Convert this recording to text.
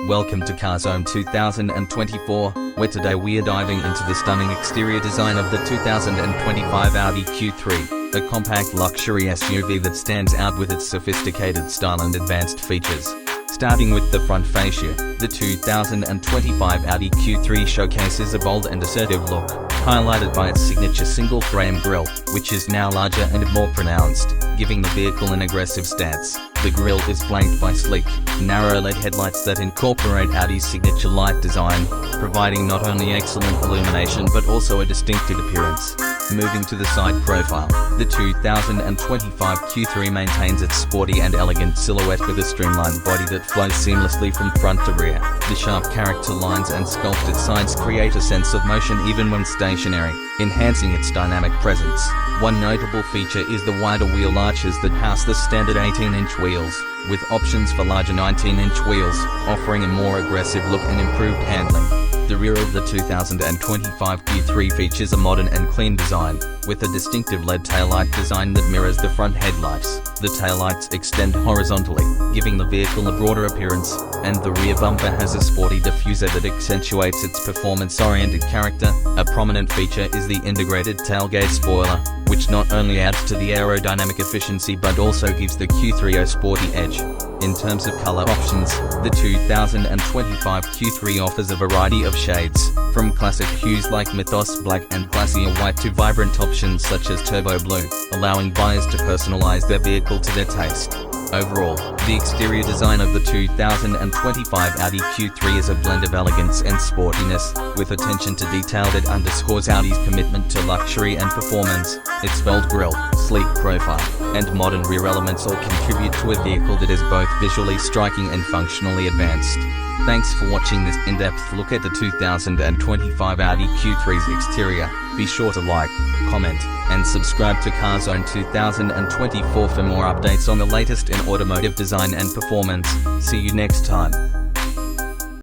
Welcome to CarZone 2024, where today we are diving into the stunning exterior design of the 2025 Audi Q3, a compact luxury SUV that stands out with its sophisticated style and advanced features. Starting with the front fascia, the 2025 Audi Q3 showcases a bold and assertive look, highlighted by its signature single-frame grille, which is now larger and more pronounced, giving the vehicle an aggressive stance. The grille is flanked by sleek, narrow LED headlights that incorporate Audi's signature light design, providing not only excellent illumination but also a distinctive appearance. Moving to the side profile, the 2025 Q3 maintains its sporty and elegant silhouette with a streamlined body that flows seamlessly from front to rear. The sharp character lines and sculpted sides create a sense of motion even when stationary, enhancing its dynamic presence. One notable feature is the wider wheel arches that house the standard 18-inch wheels, with options for larger 19-inch wheels, offering a more aggressive look and improved handling. The rear of the 2025 Q3 features a modern and clean design, with a distinctive LED taillight design that mirrors the front headlights. The taillights extend horizontally, giving the vehicle a broader appearance, and the rear bumper has a sporty diffuser that accentuates its performance-oriented character. A prominent feature is the integrated tailgate spoiler, which not only adds to the aerodynamic efficiency but also gives the Q3 a sporty edge. In terms of color options, the 2025 Q3 offers a variety of shades, from classic hues like Mythos Black and classier white to vibrant options such as Turbo Blue, allowing buyers to personalize their vehicle to their taste. Overall, the exterior design of the 2025 Audi Q3 is a blend of elegance and sportiness, with attention to detail that underscores Audi's commitment to luxury and performance. Its bold grille, sleek profile, and modern rear elements all contribute to a vehicle that is both visually striking and functionally advanced. Thanks for watching this in-depth look at the 2025 Audi Q3's exterior. Be sure to like, comment, and subscribe to CarZone 2024 for more updates on the latest in automotive design and performance. See you next time.